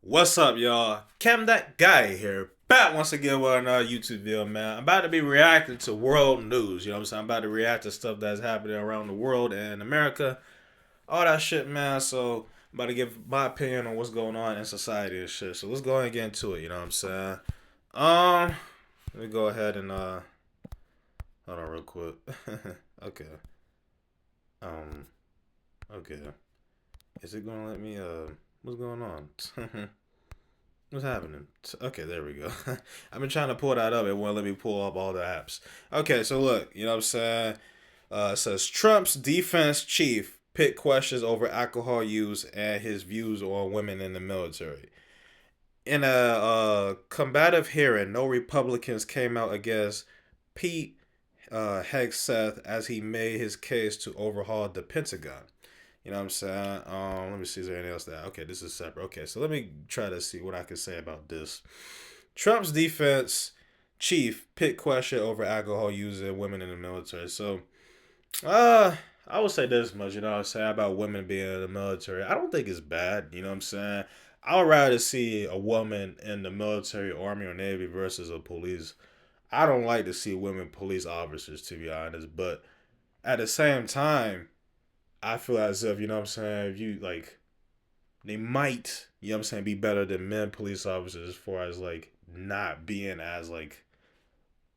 What's up, y'all? Cam that guy here. Back once again with another YouTube video, man. I'm about to be reacting to world news. You know what I'm saying? I'm about to react to stuff that's happening around the world and America. All that shit, man. So I'm about to give my opinion on what's going on in society and shit. So let's go ahead and get into it, you know what I'm saying? Um, Let me go ahead and hold on real quick. Okay. Um, okay. Is it gonna let me what's going on? What's happening? Okay, there we go. I've been trying to pull that up. It won't let me pull up all the apps. Okay, so look, you know what I'm saying? It says Trump's defense chief pit questions over alcohol use and his views on women in the military. In a combative hearing, no Republicans came out against Pete Hegseth as he made his case to overhaul the Pentagon. You know what I'm saying? Let me see, is there anything else that okay, this is separate. Okay, so let me try to see what I can say about this. Trump's defense chief pit question over alcohol use and women in the military. So I would say this much, you know what I'm saying, about women being in the military. I don't think it's bad, you know what I'm saying? I would rather see a woman in the military, army, or navy versus a police. I don't like to see women police officers, to be honest, but at the same time, I feel as if, you know what I'm saying, if you like they might, you know what I'm saying, be better than men police officers as far as like not being as like,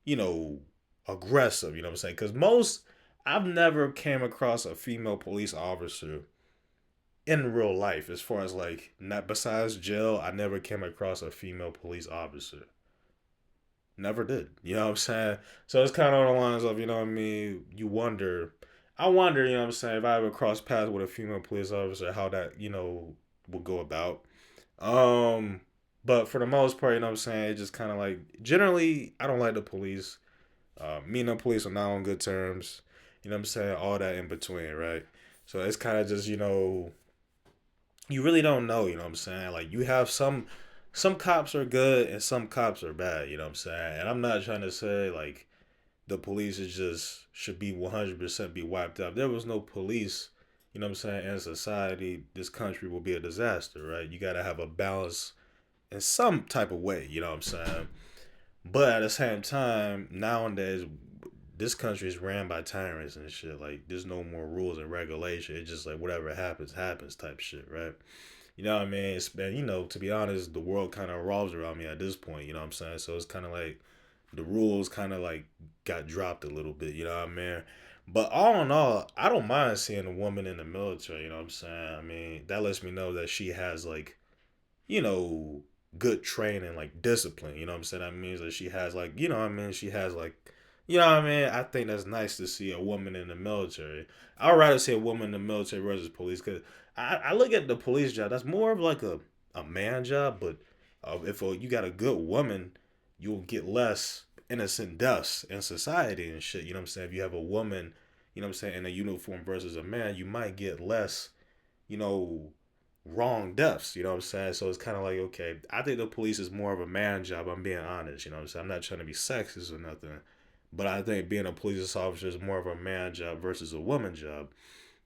you know, aggressive, you know what I'm saying? Cuz most I've never came across a female police officer in real life as far as like not besides jail, I never came across a female police officer. Never did. You know what I'm saying? So it's kind of on the lines of, you know what I mean, I wonder, you know what I'm saying, if I ever cross paths with a female police officer, how that, would go about. Um, but for the most part, you know what I'm saying, it's just kind of like, generally, I don't like the police. Me and the police are not on good terms. You know what I'm saying? All that in between, right? So it's kind of just, you really don't know, you know what I'm saying? Like you have some cops are good and some cops are bad, you know what I'm saying? And I'm not trying to say like the police is just should be 100% be wiped out. If there was no police, you know what I'm saying, in society, this country will be a disaster, right? You got to have a balance in some type of way, you know what I'm saying? But at the same time, nowadays this country is ran by tyrants and shit. Like there's no more rules and regulation. It's just like whatever happens, happens type shit, right? You know what I mean? And to be honest, the world kind of revolves around me at this point. You know what I'm saying? So it's kind of like the rules kind of like got dropped a little bit. You know what I mean? But all in all, I don't mind seeing a woman in the military. You know what I'm saying? I mean, that lets me know that she has like, you know, good training, like discipline. You know what I'm saying? That means that she has like, you know what I mean? She has like, you know what I mean? I think that's nice to see a woman in the military. I'd rather see a woman in the military versus police because I look at the police job. That's more of like a man job, but if you got a good woman, you'll get less innocent deaths in society and shit. You know what I'm saying? If you have a woman, you know what I'm saying, in a uniform versus a man, you might get less, you know, wrong deaths. You know what I'm saying? So it's kind of like, okay, I think the police is more of a man job. I'm being honest. You know what I'm saying? I'm not trying to be sexist or nothing. But I think being a police officer is more of a man job versus a woman job.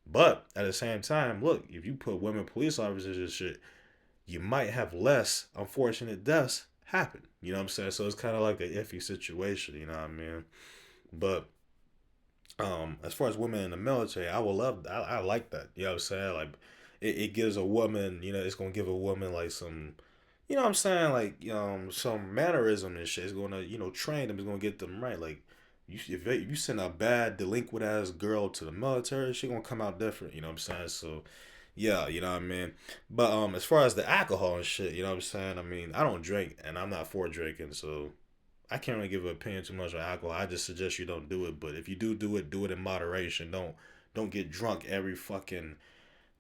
But at the same time, look, if you put women police officers and shit, you might have less unfortunate deaths happen. You know what I'm saying? So it's kind of like an iffy situation. You know what I mean? But as far as women in the military, I would love. I like that. You know what I'm saying? Like, it gives a woman. You know, it's gonna give a woman like some. You know what I'm saying? Like, some mannerism and shit. It's gonna, train them. It's gonna get them right. Like, if you send a bad delinquent ass girl to the military, she gonna come out different. You know what I'm saying? So, yeah, you know what I mean. But as far as the alcohol and shit, you know what I'm saying? I mean, I don't drink, and I'm not for drinking, so I can't really give an opinion too much on alcohol. I just suggest you don't do it. But if you do it in moderation. Don't get drunk every fucking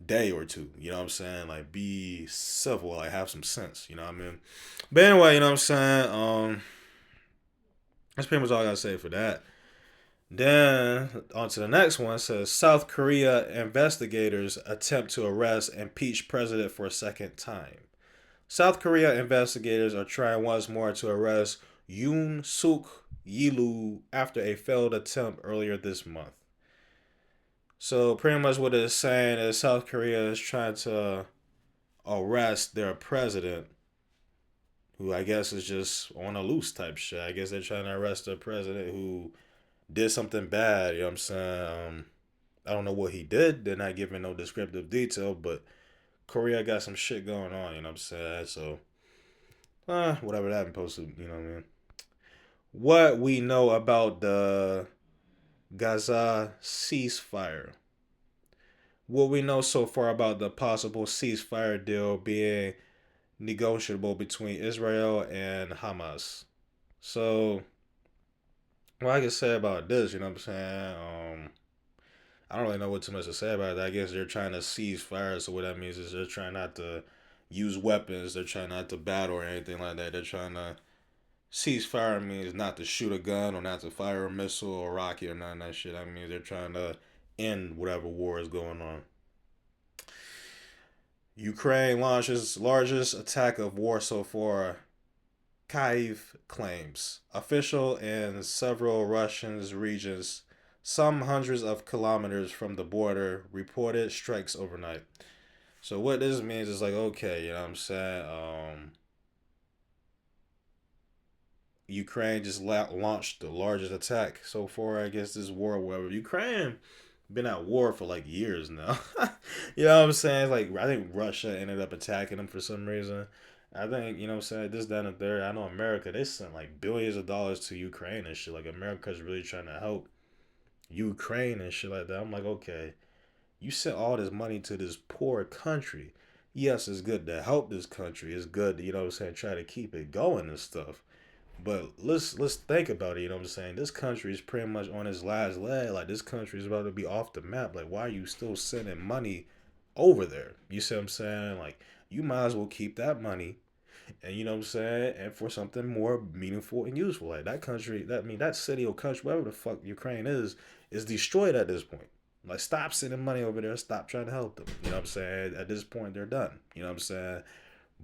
day or two. You know what I'm saying? Like be civil, like have some sense. You know what I mean? But anyway, you know what I'm saying? That's pretty much all I gotta say for that. Then on to the next one. It says South Korea investigators attempt to arrest impeached president for a second time. South Korea investigators are trying once more to arrest Yoon Suk Yeolu after a failed attempt earlier this month. So pretty much what it's saying is South Korea is trying to arrest their president, who I guess is just on a loose type shit. I guess they're trying to arrest a president who did something bad. You know what I'm saying? I don't know what he did. They're not giving no descriptive detail, but Korea got some shit going on. You know what I'm saying? So, whatever that happened, posted. You know what I mean? What we know about the Gaza ceasefire. What we know so far about the possible ceasefire deal being negotiable between Israel and Hamas. So, what I can say about this, you know what I'm saying? I don't really know what too much to say about it. I guess they're trying to cease fire, so what that means is they're trying not to use weapons, they're trying not to battle or anything like that. They're trying to cease fire means not to shoot a gun or not to fire a missile or rocket or none of that shit. I mean they're trying to end whatever war is going on. Ukraine launches largest attack of war so far. Kyiv claims. Official in several Russian regions, some hundreds of kilometers from the border, reported strikes overnight. So what this means is like, okay, you know what I'm saying? Ukraine just launched the largest attack so far against this war. Whatever. Ukraine been at war for like years now. You know what I'm saying? Like I think Russia ended up attacking them for some reason. I think, you know what I'm saying, this, down, and third. I know America, they sent like billions of dollars to Ukraine and shit. Like America's really trying to help Ukraine and shit like that. I'm like, okay, you sent all this money to this poor country. Yes, it's good to help this country. It's good to, you know what I'm saying, try to keep it going and stuff. But let's think about it, you know what I'm saying? This country is pretty much on its last leg. Like this country is about to be off the map. Like why are you still sending money over there? You see what I'm saying? Like you might as well keep that money and you know what I'm saying, and for something more meaningful and useful. Like that country, that I mean that city or country, whatever the fuck Ukraine is destroyed at this point. Like stop sending money over there, stop trying to help them. You know what I'm saying? At this point they're done. You know what I'm saying?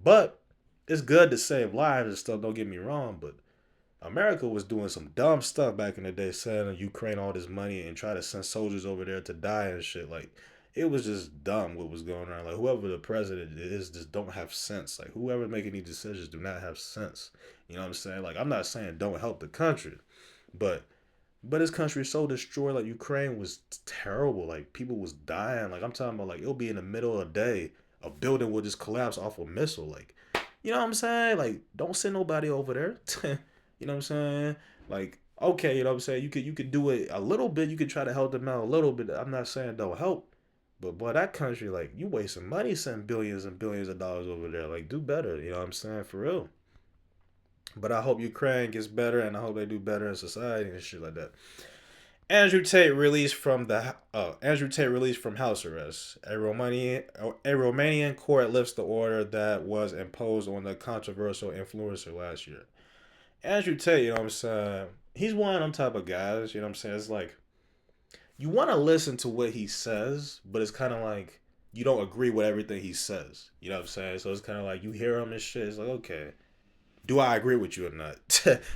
But it's good to save lives and stuff, don't get me wrong, but America was doing some dumb stuff back in the day, sending Ukraine all this money and try to send soldiers over there to die and shit. Like, it was just dumb what was going on. Like, whoever the president is just don't have sense. Like, whoever making these decisions do not have sense. You know what I'm saying? Like, I'm not saying don't help the country, but this country is so destroyed. Like, Ukraine was terrible. Like, people was dying. Like, I'm talking about like it'll be in the middle of the day, a building will just collapse off a missile. Like, you know what I'm saying? Like, don't send nobody over there. You know what I'm saying? Like, okay, you know what I'm saying? You could do it a little bit. You could try to help them out a little bit. I'm not saying don't help. But boy, that country, like, you wasting money sending billions and billions of dollars over there. Like, do better. You know what I'm saying? For real. But I hope Ukraine gets better and I hope they do better in society and shit like that. Andrew Tate released from house arrest. A Romanian court lifts the order that was imposed on the controversial influencer last year. Andrew Tate, you know what I'm saying? He's one of them type of guys, you know what I'm saying? It's like you want to listen to what he says, but it's kind of like you don't agree with everything he says. You know what I'm saying? So it's kind of like you hear him and shit. It's like, okay, do I agree with you or not?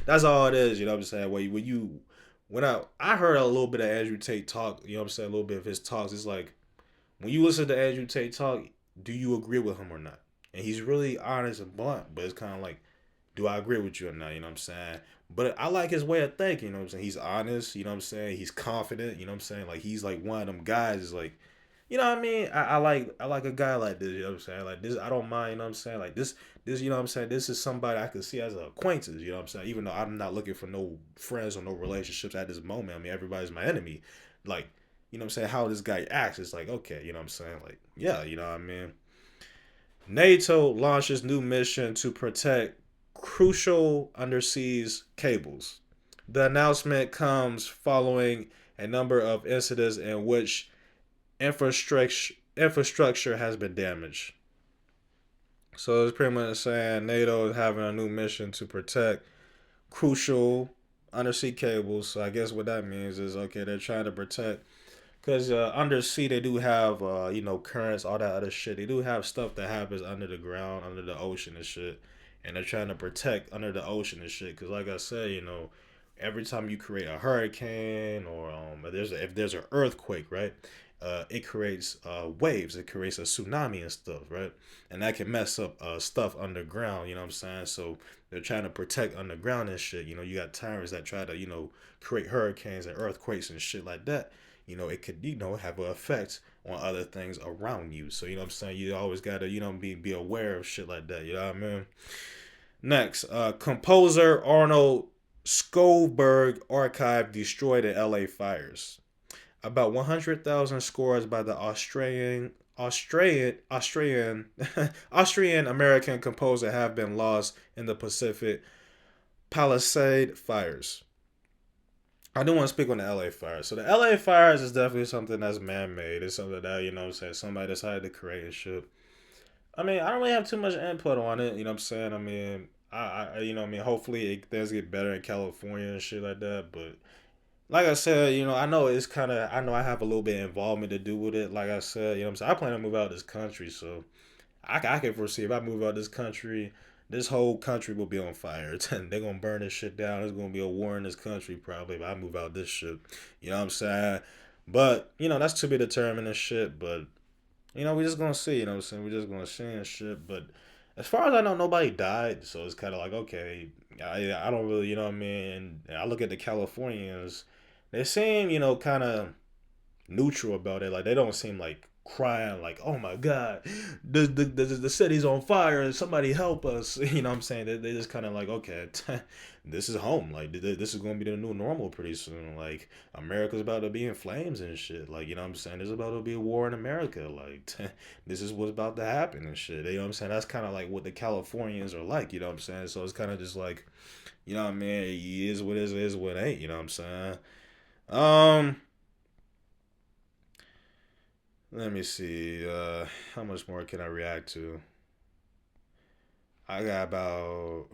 That's all it is. You know what I'm saying? When I heard a little bit of Andrew Tate talk, you know what I'm saying? A little bit of his talks. It's like when you listen to Andrew Tate talk, do you agree with him or not? And he's really honest and blunt, but it's kind of like, do I agree with you or not? You know what I'm saying? But I like his way of thinking, you know what I'm saying? He's honest, you know what I'm saying? He's confident, you know what I'm saying? Like he's like one of them guys like, you know what I mean? I like a guy like this, you know what I'm saying? Like this I don't mind, you know what I'm saying? Like this, you know what I'm saying? This is somebody I could see as an acquaintance, you know what I'm saying? Even though I'm not looking for no friends or no relationships at this moment. I mean, everybody's my enemy. Like, you know what I'm saying? How this guy acts, it's like, okay, you know what I'm saying? Like, yeah, you know what I mean? NATO launches new mission to protect crucial underseas cables. The announcement comes following a number of incidents in which infrastructure has been damaged. So it's pretty much saying NATO is having a new mission to protect crucial undersea cables. So I guess what that means is okay, they're trying to protect because undersea they do have currents, all that other shit. They do have stuff that happens under the ground, under the ocean and shit, and they're trying to protect under the ocean and shit. Because like I said, every time you create a hurricane or if there's an earthquake, right? it creates waves. It creates a tsunami and stuff, right? And that can mess up stuff underground. You know what I'm saying? So they're trying to protect underground and shit. You know, you got tyrants that try to create hurricanes and earthquakes and shit like that. You know, it could have an effect on other things around you. So you know what I'm saying? You always gotta be aware of shit like that. You know what I mean? Next, composer Arnold Schoenberg archive destroyed in L.A. fires. About 100,000 scores by the Austrian American composer have been lost in the Pacific Palisade fires. I do want to speak on the LA fires. So the LA fires is definitely something that's man made. It's something that, somebody decided to create and shit. I mean, I don't really have too much input on it. You know what I'm saying? I mean, hopefully things get better in California and shit like that. But like I said, I know it's kind of, I know I have a little bit of involvement to do with it. Like I said, you know what I'm saying? I plan to move out of this country. So I can foresee if I move out of this country, this whole country will be on fire. They're going to burn this shit down. There's going to be a war in this country probably if I move out this shit. You know what I'm saying? But, that's to be determined and shit. But we just gonna see, you know what I'm saying? We're just gonna see and shit. But as far as I know, nobody died, so it's kind of like okay, I don't really, you know what I mean. And I look at the Californians, they seem, kind of neutral about it. Like they don't seem like crying, like oh my god, the city's on fire, somebody help us. You know what I'm saying? They just kind of like okay, this is home. Like this is gonna be the new normal pretty soon. Like America's about to be in flames and shit. Like you know what I'm saying? There's about to be a war in America. Like this is what's about to happen and shit. You know what I'm saying? That's kind of like what the Californians are like. You know what I'm saying? So it's kind of just like, you know what I mean? It is what it is what it ain't. You know what I'm saying? Um. Let me see. How much more can I react to? I got about.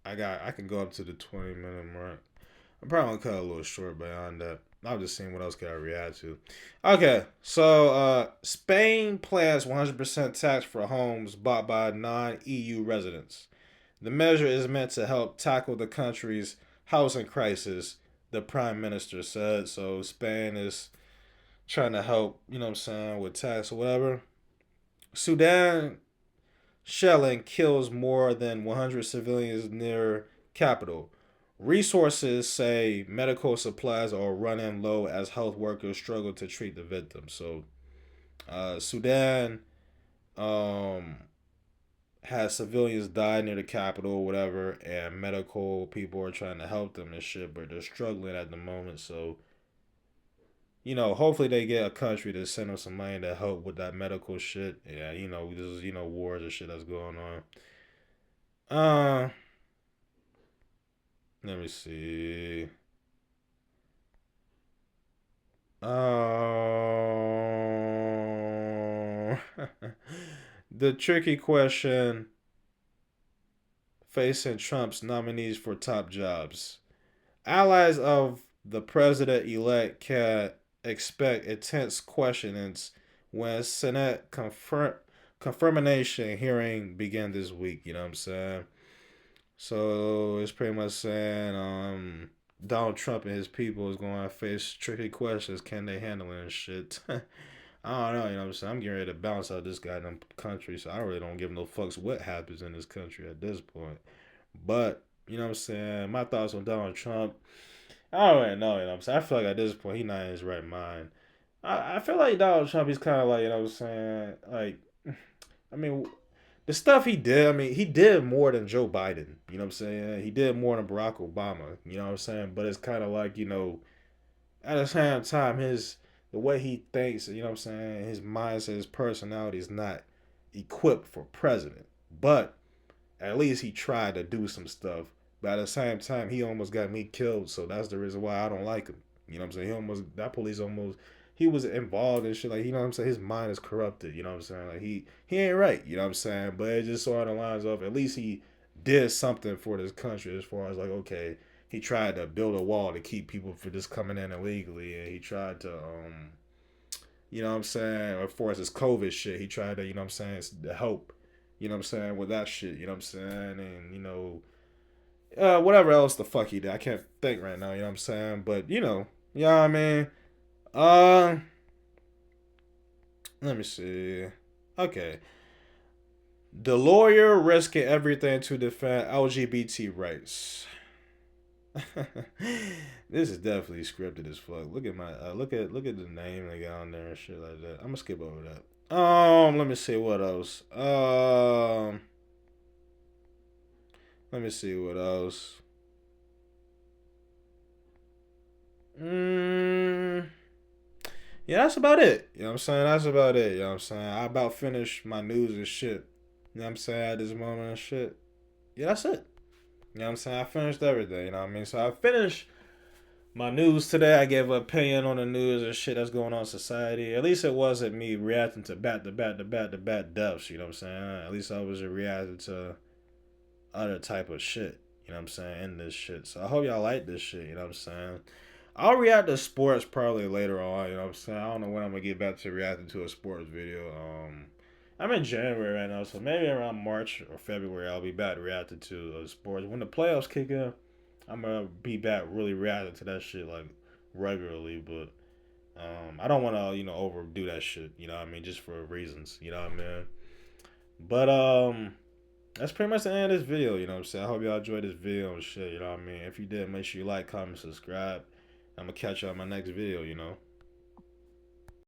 I can go up to the 20-minute mark. I'm probably gonna cut a little short beyond that. I'm just seeing what else can I react to. Okay, so Spain plans 100% tax for homes bought by non-EU residents. The measure is meant to help tackle the country's housing crisis, the prime minister said. So Spain is trying to help, you know what I'm saying, with tax or whatever. Sudan shelling kills more than 100 civilians near capital. Resources say medical supplies are running low as health workers struggle to treat the victims. So, Sudan um, has civilians die near the capital or whatever, and medical people are trying to help them and shit, but they're struggling at the moment. So, hopefully they get a country to send them some money to help with that medical shit. Yeah, this is, wars and shit that's going on. Uh, Let me see. Uh, the tricky question facing Trump's nominees for top jobs. Allies of the president elect can expect intense questionings when Senate confirmation hearing begin this week. You know what I'm saying? So it's pretty much saying Donald Trump and his people is going to face tricky questions. Can they handle it and shit? I don't know. You know what I'm saying? I'm getting ready to bounce out this goddamn country, so I really don't give no fucks what happens in this country at this point. But you know what I'm saying? My thoughts on Donald Trump. I don't really know. You know what I'm saying? I feel like at this point he not in his right mind. I feel like Donald Trump. He's kind of like, you know what I'm saying? Like, I mean, the stuff he did, I mean, he did more than Joe Biden. You know what I'm saying? He did more than Barack Obama. You know what I'm saying? But it's kind of like, at the same time, the way he thinks, you know what I'm saying, his mindset, his personality is not equipped for president. But at least he tried to do some stuff. But at the same time, he almost got me killed. So that's the reason why I don't like him. You know what I'm saying? That police almost, he was involved in shit. Like, you know what I'm saying? His mind is corrupted. You know what I'm saying? Like, he ain't right. You know what I'm saying? But it just sort of lines up. At least he did something for this country as far as like, okay, he tried to build a wall to keep people from just coming in illegally. And he tried to, you know what I'm saying? As far as this COVID shit, he tried to, you know what I'm saying, to help, you know what I'm saying, with that shit, you know what I'm saying? And, whatever else the fuck he did. I can't think right now, you know what I'm saying? But, yeah, I mean, uh, Let me see. Okay. The lawyer risking everything to defend LGBT rights. This is definitely scripted as fuck. Look at my look at the name they got on there and shit like that. I'm gonna skip over that. Let me see what else. Let me see what else. Mm, yeah, that's about it. You know what I'm saying? That's about it. You know what I'm saying? I about finished my news and shit. You know what I'm saying? At this moment and shit. Yeah, that's it. You know what I'm saying? I finished everything. You know what I mean? So I finished my news today. I gave an opinion on the news and shit that's going on in society. At least it wasn't me reacting to bat deaths. You know what I'm saying? At least I was reacting to other type of shit. You know what I'm saying? In this shit. So I hope y'all like this shit. You know what I'm saying? I'll react to sports probably later on. You know what I'm saying? I don't know when I'm gonna get back to reacting to a sports video. I'm in January right now, so maybe around March or February I'll be back reacting to sports. When the playoffs kick in, I'm gonna be back really reacting to that shit like regularly. But I don't want to overdo that shit. You know what I mean? Just for reasons. You know what I mean? But that's pretty much the end of this video. You know what I'm saying? I hope y'all enjoyed this video and shit. You know what I mean? If you did, make sure you like, comment, subscribe. I'm gonna catch y'all in my next video. You know.